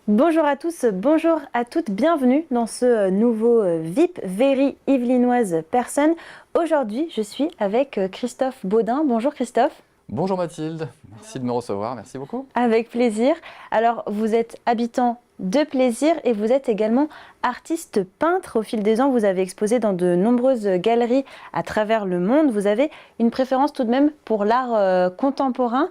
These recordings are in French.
Bonjour à tous, bonjour à toutes, bienvenue dans ce nouveau VIP Very Yvelinoise Person. Aujourd'hui, je suis avec Christophe Baudin. Bonjour Christophe. Bonjour Mathilde, merci de me recevoir, merci beaucoup. Avec plaisir. Alors, vous êtes habitant de Plaisir et vous êtes également artiste peintre. Au fil des ans, vous avez exposé dans de nombreuses galeries à travers le monde. Vous avez une préférence tout de même pour l'art contemporain.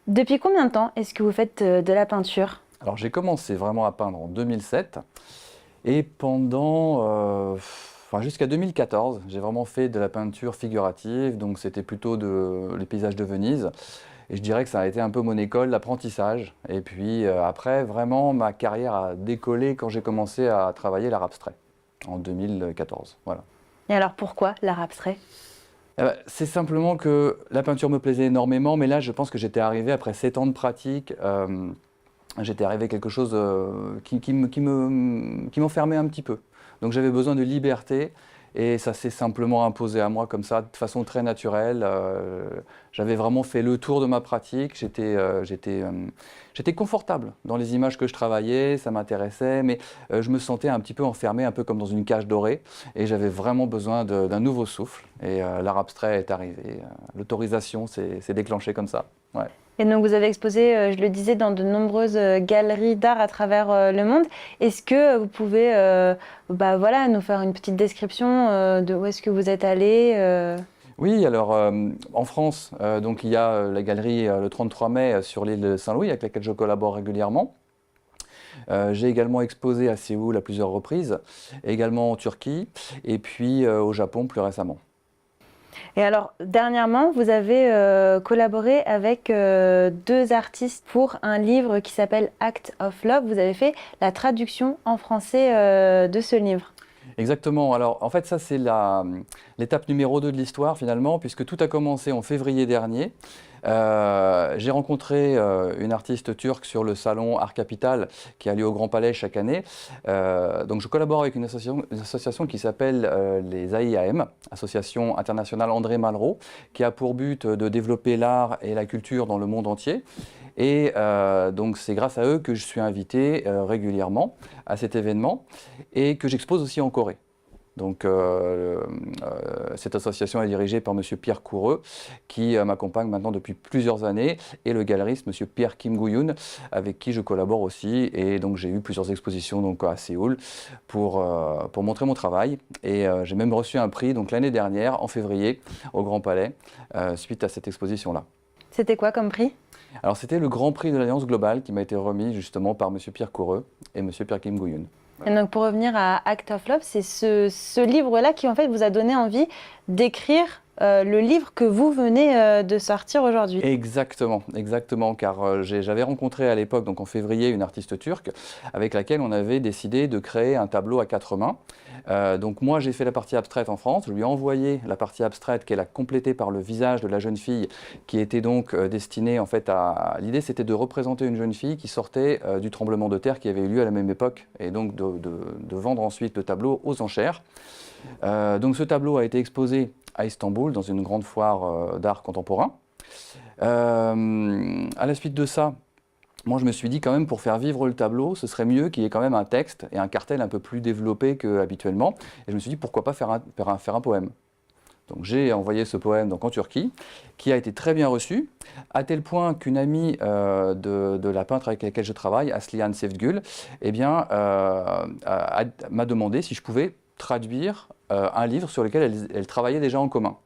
Depuis combien de temps est-ce que vous faites de la peinture ? Alors j'ai commencé vraiment à peindre en 2007 et pendant, jusqu'à 2014, j'ai vraiment fait de la peinture figurative, donc c'était plutôt les paysages de Venise. Et je dirais que ça a été un peu mon école d'apprentissage. Et puis après, vraiment, ma carrière a décollé quand j'ai commencé à travailler l'art abstrait, en 2014. Voilà. Et alors pourquoi l'art abstrait ? C'est simplement que la peinture me plaisait énormément, mais là, je pense que j'étais arrivé après 7 ans de pratique. J'étais arrivé à quelque chose qui m'enfermait un petit peu. Donc j'avais besoin de liberté et ça s'est simplement imposé à moi comme ça, de façon très naturelle. J'avais vraiment fait le tour de ma pratique, j'étais confortable dans les images que je travaillais, ça m'intéressait, mais je me sentais un petit peu enfermé, un peu comme dans une cage dorée, et j'avais vraiment besoin d'un nouveau souffle. Et l'art abstrait est arrivé, l'autorisation s'est déclenchée comme ça. Ouais. Et donc vous avez exposé, je le disais, dans de nombreuses galeries d'art à travers le monde. Est-ce que vous pouvez nous faire une petite description de où est-ce que vous êtes allé Oui, alors en France, donc il y a la galerie le 33 mai sur l'île de Saint-Louis avec laquelle je collabore régulièrement. J'ai également exposé à Séoul à plusieurs reprises, également en Turquie et puis au Japon plus récemment. Et alors, dernièrement, vous avez collaboré avec deux artistes pour un livre qui s'appelle Act of Love. Vous avez fait la traduction en français de ce livre. Exactement. Alors, en fait, ça, c'est l'étape numéro 2 de l'histoire, finalement, puisque tout a commencé en février dernier. J'ai rencontré une artiste turque sur le salon Art Capital qui a lieu au Grand Palais chaque année. Donc, je collabore avec une association qui s'appelle les AIAM, Association internationale André Malraux, qui a pour but de développer l'art et la culture dans le monde entier. Et donc c'est grâce à eux que je suis invité régulièrement à cet événement et que j'expose aussi en Corée. Donc cette association est dirigée par Monsieur Pierre Coureux qui m'accompagne maintenant depuis plusieurs années et le galeriste Monsieur Pierre Kim Guyun avec qui je collabore aussi et donc j'ai eu plusieurs expositions donc, à Séoul pour montrer mon travail et j'ai même reçu un prix donc l'année dernière en février au Grand Palais suite à cette exposition-là. C'était quoi comme prix ? Alors c'était le Grand Prix de l'Alliance Globale qui m'a été remis justement par Monsieur Pierre Coureux et Monsieur Pierre Kim Guyun. Et donc pour revenir à Act of Love, c'est ce livre-là qui en fait vous a donné envie d'écrire le livre que vous venez de sortir aujourd'hui. Exactement, exactement, car j'avais rencontré à l'époque, donc en février, une artiste turque avec laquelle on avait décidé de créer un tableau à 4 mains. Donc moi j'ai fait la partie abstraite en France, je lui ai envoyé la partie abstraite qu'elle a complétée par le visage de la jeune fille qui était donc destinée en fait à... L'idée c'était de représenter une jeune fille qui sortait du tremblement de terre qui avait eu lieu à la même époque et donc de vendre ensuite le tableau aux enchères. Donc ce tableau a été exposé à Istanbul, dans une grande foire d'art contemporain. À la suite de ça, moi je me suis dit quand même pour faire vivre le tableau, ce serait mieux qu'il y ait quand même un texte et un cartel un peu plus développé qu'habituellement. Et je me suis dit pourquoi pas faire un poème. Donc j'ai envoyé ce poème donc, en Turquie, qui a été très bien reçu, à tel point qu'une amie de la peintre avec laquelle je travaille, Aslihan Sevgül, eh bien, m'a demandé si je pouvais traduire un livre sur lequel elle travaillait déjà en commun.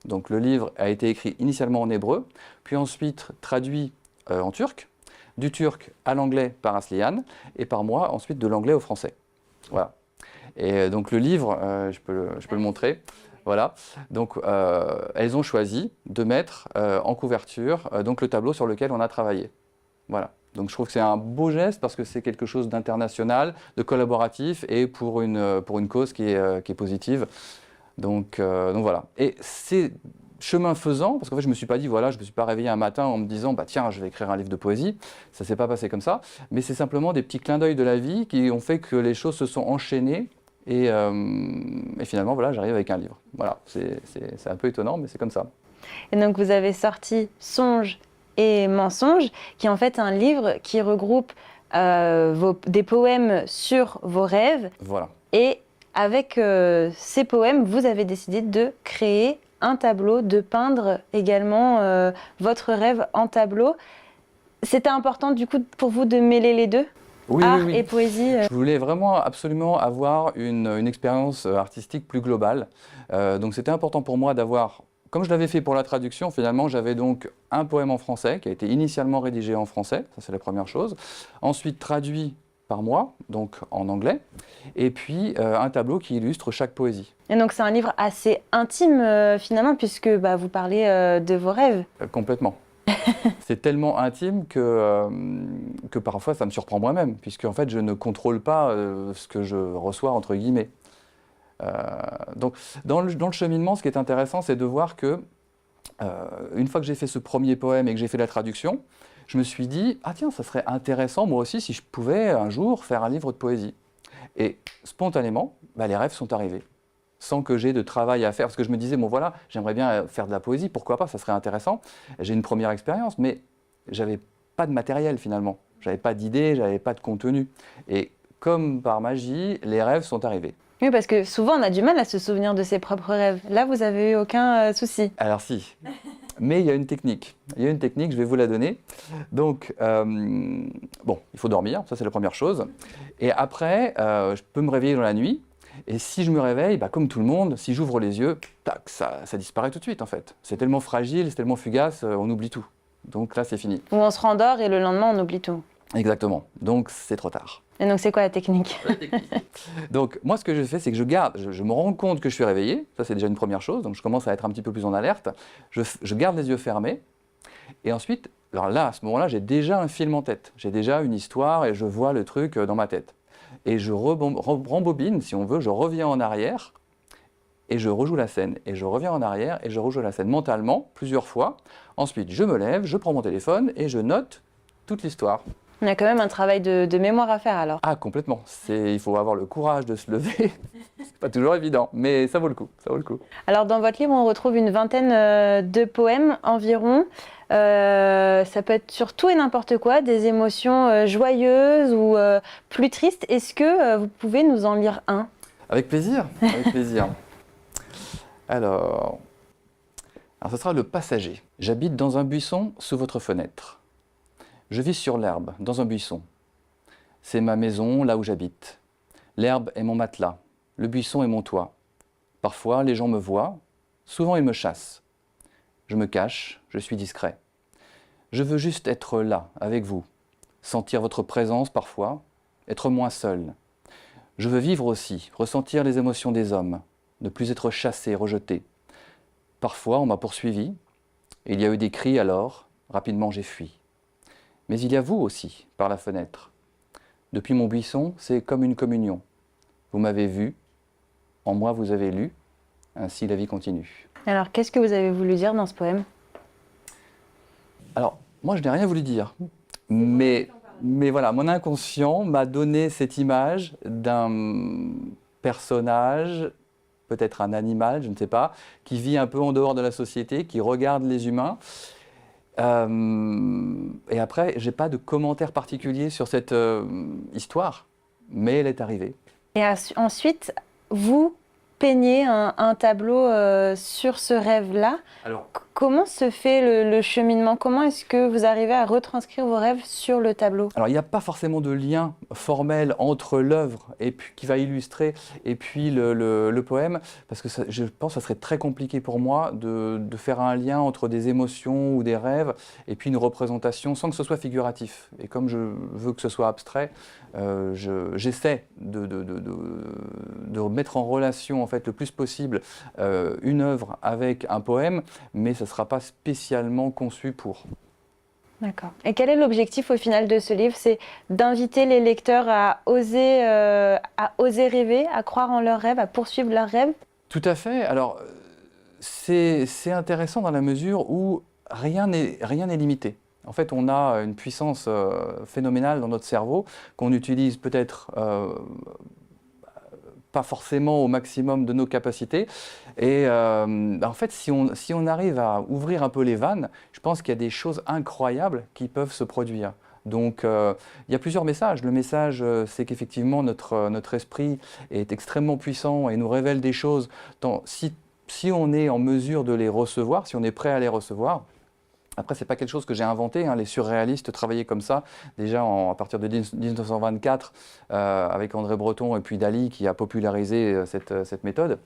Donc le livre a été écrit initialement en hébreu, puis ensuite traduit en turc, du turc à l'anglais par Aslihan, et par moi ensuite de l'anglais au français. Voilà. Et donc le livre, je peux le montrer. Voilà. Donc elles ont choisi de mettre en couverture donc le tableau sur lequel on a travaillé. Voilà. Donc je trouve que c'est un beau geste parce que c'est quelque chose d'international, de collaboratif et pour une cause qui est positive. Donc voilà. Et c'est chemin faisant, parce qu'en fait je ne me suis pas dit, voilà, je ne me suis pas réveillé un matin en me disant, bah tiens, je vais écrire un livre de poésie. Ça ne s'est pas passé comme ça. Mais c'est simplement des petits clins d'œil de la vie qui ont fait que les choses se sont enchaînées. Et finalement, voilà, j'arrive avec un livre. Voilà, c'est un peu étonnant, mais c'est comme ça. Et donc vous avez sorti Songes et Mensonges, qui est en fait un livre qui regroupe des poèmes sur vos rêves. Voilà. Et avec ces poèmes, vous avez décidé de créer un tableau, de peindre également votre rêve en tableau. C'était important du coup pour vous de mêler les deux, Oui, art oui, oui. et poésie. Je voulais vraiment absolument avoir une expérience artistique plus globale. Donc c'était important pour moi d'avoir, comme je l'avais fait pour la traduction, finalement j'avais donc un poème en français qui a été initialement rédigé en français, ça c'est la première chose. Ensuite traduit par moi, donc en anglais. Et puis un tableau qui illustre chaque poésie. Et donc c'est un livre assez intime finalement puisque vous parlez de vos rêves. Complètement. C'est tellement intime que parfois ça me surprend moi-même, puisque en fait je ne contrôle pas ce que je reçois entre guillemets. Donc dans le cheminement, ce qui est intéressant, c'est de voir que une fois que j'ai fait ce premier poème et que j'ai fait la traduction, je me suis dit, ah tiens, ça serait intéressant moi aussi si je pouvais un jour faire un livre de poésie. Et spontanément, les rêves sont arrivés, sans que j'ai de travail à faire. Parce que je me disais, bon voilà, j'aimerais bien faire de la poésie, pourquoi pas, ça serait intéressant. J'ai une première expérience, mais j'avais pas de matériel finalement. J'avais pas d'idée, j'avais pas de contenu. Et comme par magie, les rêves sont arrivés. Oui, parce que souvent on a du mal à se souvenir de ses propres rêves. Là, vous avez eu aucun souci. Alors si, mais il y a une technique. Il y a une technique, je vais vous la donner. Donc, bon, il faut dormir, ça c'est la première chose. Et après, je peux me réveiller dans la nuit. Et si je me réveille, comme tout le monde, si j'ouvre les yeux, tac, ça disparaît tout de suite en fait. C'est tellement fragile, c'est tellement fugace, on oublie tout. Donc là, c'est fini. Ou on se rendort et le lendemain on oublie tout. Exactement. Donc c'est trop tard. Et donc c'est quoi la technique? Donc moi, ce que je fais, c'est que je garde, je me rends compte que je suis réveillé. Ça, c'est déjà une première chose. Donc je commence à être un petit peu plus en alerte. Je garde les yeux fermés. Et ensuite, alors là, à ce moment-là, j'ai déjà un film en tête. J'ai déjà une histoire et je vois le truc dans ma tête. Et je rembobine, si on veut, je reviens en arrière et je rejoue la scène. Et je reviens en arrière et je rejoue la scène mentalement, plusieurs fois. Ensuite, je me lève, je prends mon téléphone et je note toute l'histoire. On a quand même un travail de mémoire à faire alors. Ah, complètement. Il faut avoir le courage de se lever. C'est pas toujours évident, mais ça vaut le coup. Ça vaut le coup. Alors dans votre livre, on retrouve une vingtaine de poèmes environ. Ça peut être sur tout et n'importe quoi, des émotions joyeuses ou plus tristes. Est-ce que vous pouvez nous en lire un? Avec plaisir, avec plaisir. Alors, ce sera le passager. J'habite dans un buisson sous votre fenêtre. Je vis sur l'herbe, dans un buisson. C'est ma maison, là où j'habite. L'herbe est mon matelas, le buisson est mon toit. Parfois, les gens me voient, souvent ils me chassent. Je me cache, je suis discret. Je veux juste être là, avec vous, sentir votre présence parfois, être moins seul. Je veux vivre aussi, ressentir les émotions des hommes, ne plus être chassé, rejeté. Parfois, on m'a poursuivi, il y a eu des cris alors, rapidement j'ai fui. Mais il y a vous aussi, par la fenêtre. Depuis mon buisson, c'est comme une communion. Vous m'avez vu, en moi vous avez lu, ainsi la vie continue. Alors qu'est-ce que vous avez voulu dire dans ce poème? Alors, moi je n'ai rien voulu dire, mais voilà, mon inconscient m'a donné cette image d'un personnage, peut-être un animal, je ne sais pas, qui vit un peu en dehors de la société, qui regarde les humains. Et après, j'ai pas de commentaire particulier sur cette histoire, mais elle est arrivée. Et ensuite, vous peignez un tableau sur ce rêve-là. Alors, Comment se fait le cheminement? Comment est-ce que vous arrivez à retranscrire vos rêves sur le tableau? il n'y a pas forcément de lien formel entre l'œuvre et puis, qui va illustrer et puis le poème, parce que je pense que ça serait très compliqué pour moi de faire un lien entre des émotions ou des rêves et puis une représentation sans que ce soit figuratif. Et comme je veux que ce soit abstrait, j'essaie de mettre en relation en fait, le plus possible une œuvre avec un poème, mais ça ne sera pas spécialement conçu pour. D'accord. Et quel est l'objectif au final de ce livre? C'est d'inviter les lecteurs à oser rêver, à croire en leurs rêves, à poursuivre leurs rêves? Tout à fait. Alors, c'est intéressant dans la mesure où rien n'est limité. En fait, on a une puissance phénoménale dans notre cerveau qu'on utilise peut-être pas forcément au maximum de nos capacités. Et en fait, si on arrive à ouvrir un peu les vannes, je pense qu'il y a des choses incroyables qui peuvent se produire. Donc, il y a plusieurs messages. Le message, c'est qu'effectivement, notre esprit est extrêmement puissant et nous révèle des choses. Si on est en mesure de les recevoir, si on est prêt à les recevoir. Après, ce n'est pas quelque chose que j'ai inventé, hein. Les surréalistes travaillaient comme ça, déjà à partir de 1924, avec André Breton et puis Dali qui a popularisé cette méthode.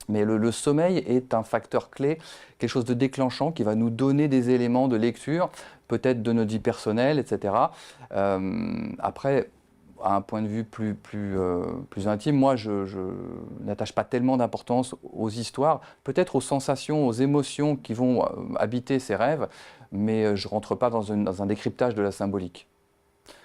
Mais le sommeil est un facteur clé, quelque chose de déclenchant qui va nous donner des éléments de lecture, peut-être de notre vie personnelle, etc. Après, à un point de vue plus intime, moi, je n'attache pas tellement d'importance aux histoires, peut-être aux sensations, aux émotions qui vont habiter ces rêves, mais je ne rentre pas dans un décryptage de la symbolique.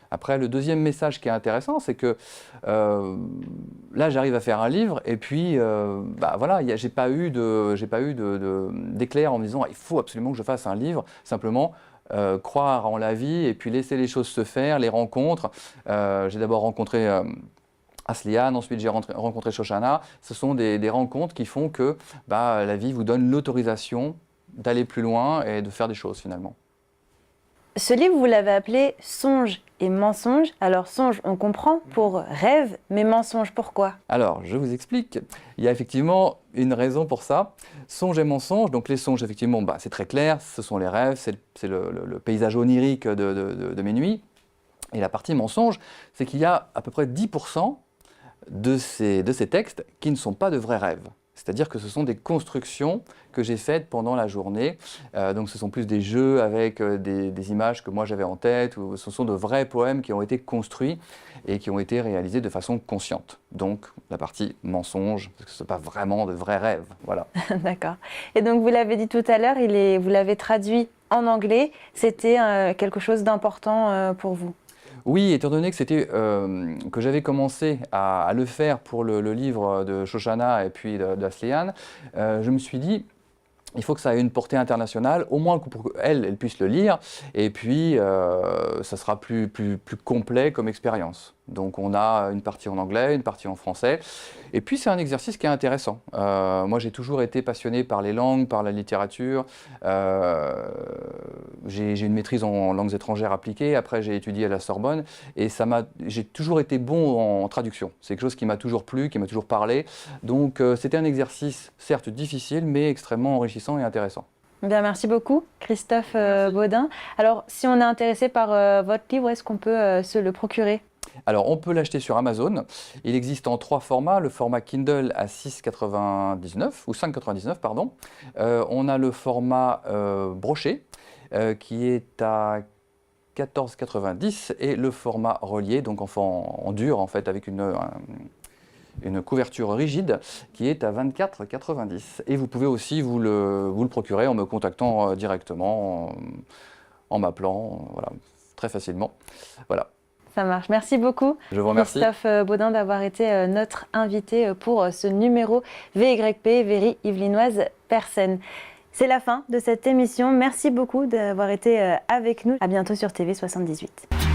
Après, le deuxième message qui est intéressant, c'est que là, j'arrive à faire un livre et puis, voilà, j'ai pas eu d'éclair en me disant il faut absolument que je fasse un livre. Simplement, croire en la vie et puis laisser les choses se faire, les rencontres. J'ai d'abord rencontré Asliane, ensuite j'ai rencontré Shoshana. Ce sont des rencontres qui font que la vie vous donne l'autorisation d'aller plus loin et de faire des choses finalement. Ce livre, vous l'avez appelé « Songe et mensonge ». Alors, songe, on comprend, pour rêve, mais mensonge, pourquoi? Alors, je vous explique. Il y a effectivement une raison pour ça. Songe et mensonge, donc les songes, effectivement, c'est très clair, ce sont les rêves, c'est le paysage onirique de mes nuits. Et la partie mensonge, c'est qu'il y a à peu près 10% de ces textes qui ne sont pas de vrais rêves. C'est-à-dire que ce sont des constructions que j'ai faites pendant la journée. Donc ce sont plus des jeux avec des images que moi j'avais en tête, ou ce sont de vrais poèmes qui ont été construits et qui ont été réalisés de façon consciente. Donc la partie mensonge, parce que ce n'est pas vraiment de vrais rêves. Voilà. D'accord. Et donc vous l'avez dit tout à l'heure, vous l'avez traduit en anglais. C'était quelque chose d'important pour vous? Oui, étant donné que j'avais commencé à le faire pour le livre de Shoshana et puis d'Asliane, je me suis dit, il faut que ça ait une portée internationale, au moins pour qu'elle puisse le lire, et puis ça sera plus complet comme expérience. Donc on a une partie en anglais, une partie en français, et puis c'est un exercice qui est intéressant. Moi j'ai toujours été passionné par les langues, par la littérature. J'ai une maîtrise en langues étrangères appliquées, après j'ai étudié à la Sorbonne, et j'ai toujours été bon en traduction. C'est quelque chose qui m'a toujours plu, qui m'a toujours parlé. Donc c'était un exercice certes difficile, mais extrêmement enrichissant et intéressant. Bien, merci beaucoup, Christophe Baudin. Alors, si on est intéressé par votre livre, est-ce qu'on peut se le procurer? Alors, on peut l'acheter sur Amazon. Il existe en 3 formats. Le format Kindle à 6,99 ou 5,99, pardon. On a le format broché qui est à 14,90 et le format relié, donc en dur en fait, avec une couverture rigide qui est à 24,90. Et vous pouvez aussi vous le procurer en me contactant directement, en m'appelant, voilà, très facilement. Voilà. Ça marche. Merci beaucoup, je vous remercie. Christophe Baudin, d'avoir été notre invité pour ce numéro VYP, Very Yvelinoise Personne. C'est la fin de cette émission. Merci beaucoup d'avoir été avec nous. À bientôt sur TV78.